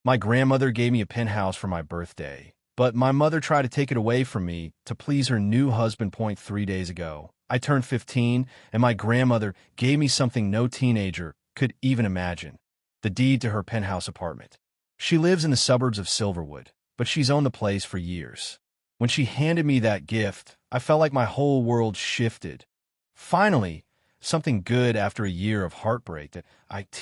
My grandmother gave me a penthouse for my birthday, but my mother tried to take it away from me to please her new husband. 3 days ago, I turned 15, and my grandmother gave me something no teenager could even imagine: the deed to her penthouse apartment. She lives in the suburbs of Silverwood, but she's owned the place for years. When she handed me that gift, I felt like my whole world shifted. Finally, something good after a year of heartbreak. That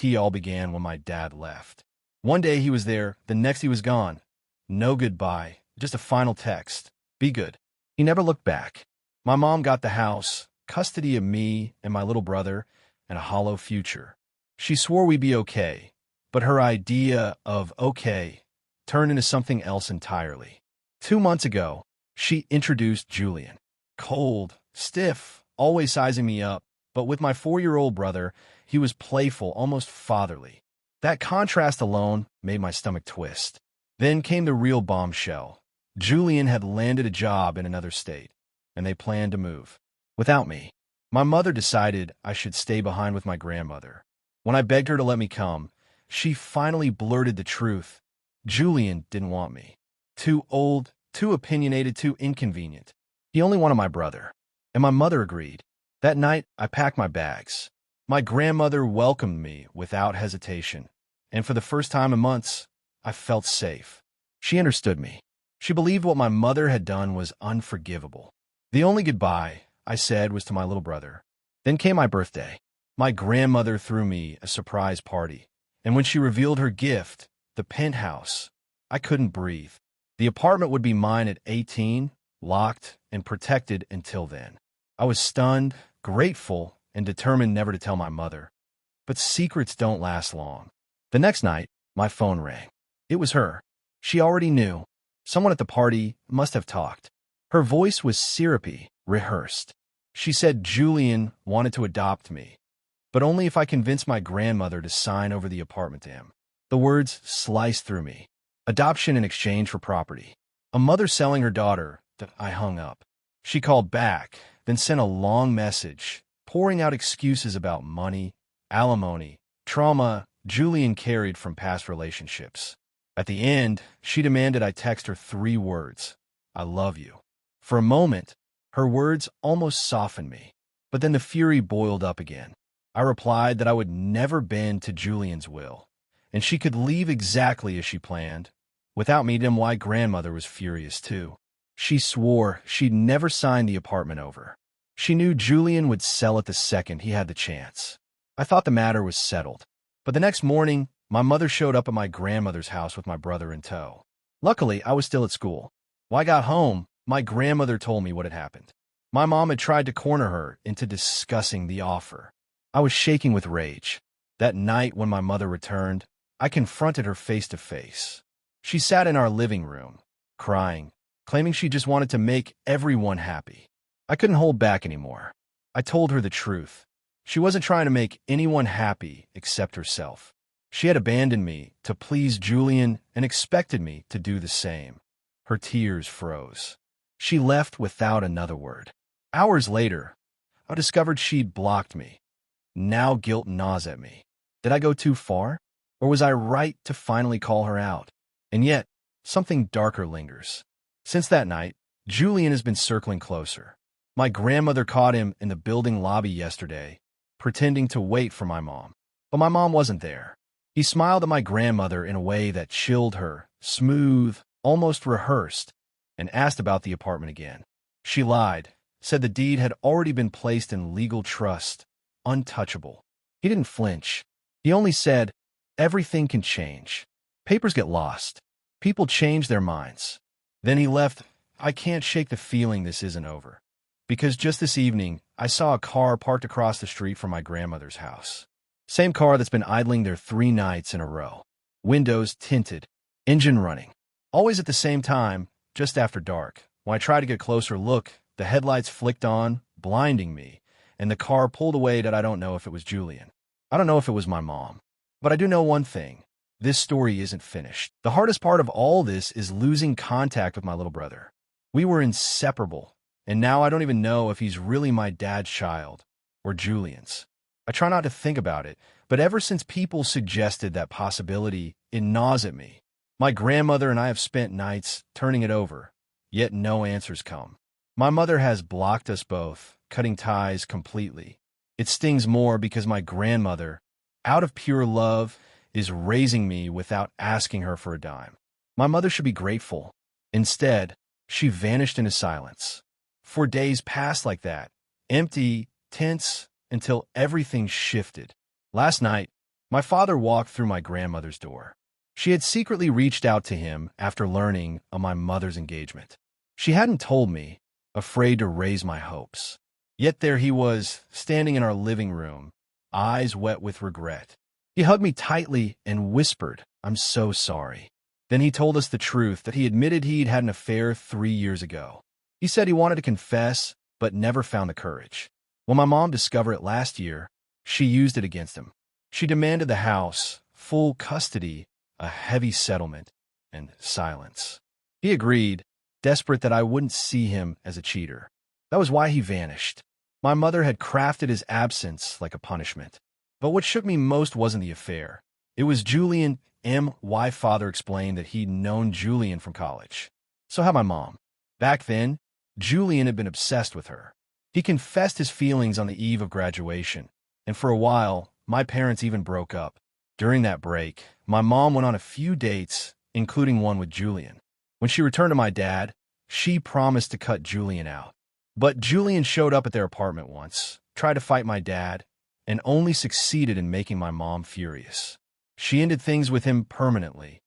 it all began when my dad left. One day he was there, the next he was gone. No goodbye, just a final text: "Be good." He never looked back. My mom got the house, custody of me and my little brother, and a hollow future. She swore we'd be okay, but her idea of okay turned into something else entirely. 2 months ago, she introduced Julian. Cold, stiff, always sizing me up, but with my 4-year-old brother, he was playful, almost fatherly. That contrast alone made my stomach twist. Then came the real bombshell. Julian had landed a job in another state, and they planned to move. Without me. My mother decided I should stay behind with my grandmother. When I begged her to let me come, she finally blurted the truth. Julian didn't want me. Too old, too opinionated, too inconvenient. He only wanted my brother. And my mother agreed. That night, I packed my bags. My grandmother welcomed me without hesitation, and for the first time in months, I felt safe. She understood me. She believed what my mother had done was unforgivable. The only goodbye I said was to my little brother. Then came my birthday. My grandmother threw me a surprise party, and when she revealed her gift, the penthouse, I couldn't breathe. The apartment would be mine at 18, locked and protected until then. I was stunned, grateful, and determined never to tell my mother. But secrets don't last long. The next night, my phone rang. It was her. She already knew. Someone at the party must have talked. Her voice was syrupy, rehearsed. She said Julian wanted to adopt me, but only if I convinced my grandmother to sign over the apartment to him. The words sliced through me. Adoption in exchange for property. A mother selling her daughter. I hung up. She called back, then sent a long message, pouring out excuses about money, alimony, trauma Julian carried from past relationships. At the end, she demanded I text her 3 words: "I love you." For a moment, her words almost softened me, but then the fury boiled up again. I replied that I would never bend to Julian's will, and she could leave exactly as she planned. Without me, then my grandmother was furious too. She swore she'd never sign the apartment over. She knew Julian would sell it the second he had the chance. I thought the matter was settled. But the next morning, my mother showed up at my grandmother's house with my brother in tow. Luckily, I was still at school. When I got home, my grandmother told me what had happened. My mom had tried to corner her into discussing the offer. I was shaking with rage. That night when my mother returned, I confronted her face to face. She sat in our living room, crying, claiming she just wanted to make everyone happy. I couldn't hold back anymore. I told her the truth. She wasn't trying to make anyone happy except herself. She had abandoned me to please Julian and expected me to do the same. Her tears froze. She left without another word. Hours later, I discovered she'd blocked me. Now guilt gnaws at me. Did I go too far? Or was I right to finally call her out? And yet, something darker lingers. Since that night, Julian has been circling closer. My grandmother caught him in the building lobby yesterday, pretending to wait for my mom. But my mom wasn't there. He smiled at my grandmother in a way that chilled her, smooth, almost rehearsed, and asked about the apartment again. She lied, said the deed had already been placed in legal trust, untouchable. He didn't flinch. He only said, "Everything can change. Papers get lost. People change their minds." Then he left. I can't shake the feeling this isn't over. Because just this evening, I saw a car parked across the street from my grandmother's house. Same car that's been idling there 3 nights in a row. Windows tinted, engine running. Always at the same time, just after dark. When I tried to get a closer look, the headlights flicked on, blinding me, and the car pulled away. That I don't know if it was Julian. I don't know if it was my mom. But I do know one thing. This story isn't finished. The hardest part of all this is losing contact with my little brother. We were inseparable, and now I don't even know if he's really my dad's child or Julian's. I try not to think about it, but ever since people suggested that possibility, it gnaws at me. My grandmother and I have spent nights turning it over, yet no answers come. My mother has blocked us both, cutting ties completely. It stings more because my grandmother, out of pure love, is raising me without asking her for a dime. My mother should be grateful. Instead, she vanished into silence. For days passed like that, empty, tense, until everything shifted. Last night, my father walked through my grandmother's door. She had secretly reached out to him after learning of my mother's engagement. She hadn't told me, afraid to raise my hopes. Yet there he was, standing in our living room, eyes wet with regret. He hugged me tightly and whispered, "I'm so sorry." Then he told us the truth, that he admitted he'd had an affair 3 years ago. He said he wanted to confess, but never found the courage. When my mom discovered it last year, she used it against him. She demanded the house, full custody, a heavy settlement, and silence. He agreed, desperate that I wouldn't see him as a cheater. That was why he vanished. My mother had crafted his absence like a punishment. But what shook me most wasn't the affair. It was Julian. My father explained that he'd known Julian from college. So had my mom. Back then, Julian had been obsessed with her. He confessed his feelings on the eve of graduation, and for a while, my parents even broke up. During that break, my mom went on a few dates, including one with Julian. When she returned to my dad, she promised to cut Julian out. But Julian showed up at their apartment once, tried to fight my dad, and only succeeded in making my mom furious. She ended things with him permanently.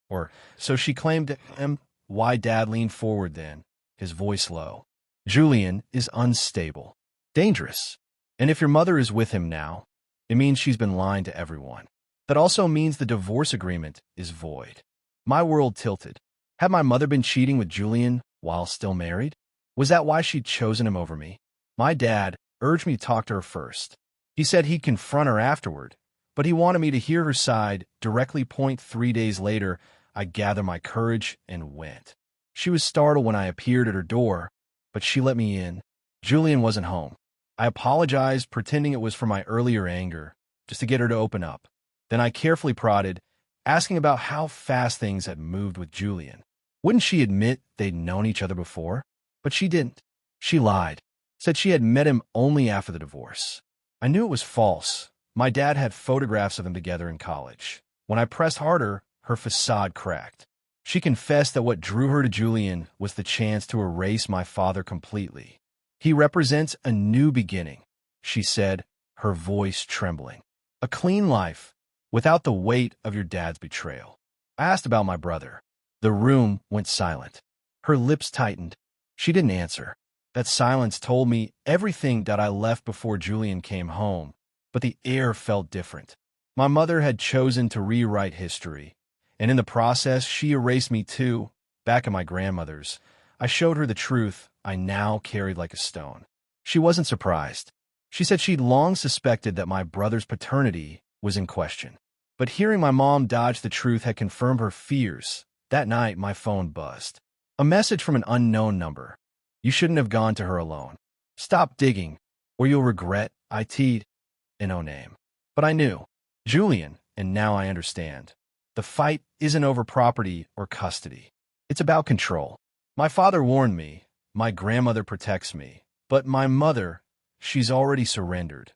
Or so she claimed to him. Why Dad leaned forward then, his voice low. Julian is unstable, dangerous. And if your mother is with him now, it means she's been lying to everyone. That also means the divorce agreement is void. My world tilted. Had my mother been cheating with Julian while still married? Was that why she'd chosen him over me? My dad urged me to talk to her first. He said he'd confront her afterward, but he wanted me to hear her side directly. 3 days later, I gathered my courage and went. She was startled when I appeared at her door, but she let me in. Julian wasn't home. I apologized, pretending it was for my earlier anger, just to get her to open up. Then I carefully prodded, asking about how fast things had moved with Julian. Wouldn't she admit they'd known each other before? But she didn't. She lied, said she had met him only after the divorce. I knew it was false. My dad had photographs of them together in college. When I pressed harder, her facade cracked. She confessed that what drew her to Julian was the chance to erase my father completely. He represents a new beginning, she said, her voice trembling. A clean life, without the weight of your dad's betrayal. I asked about my brother. The room went silent. Her lips tightened. She didn't answer. That silence told me everything that I left before Julian came home, but the air felt different. My mother had chosen to rewrite history, and in the process, she erased me too. Back at my grandmother's, I showed her the truth I now carried like a stone. She wasn't surprised. She said she'd long suspected that my brother's paternity was in question. But hearing my mom dodge the truth had confirmed her fears. That night, my phone buzzed. A message from an unknown number. You shouldn't have gone to her alone. Stop digging, or you'll regret it. No name. But I knew. Julian, and now I understand. The fight isn't over property or custody. It's about control. My father warned me. My grandmother protects me. But my mother, she's already surrendered.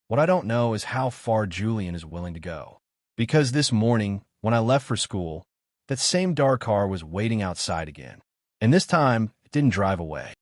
What I don't know is how far Julian is willing to go. Because this morning, when I left for school, that same dark car was waiting outside again. And this time, it didn't drive away.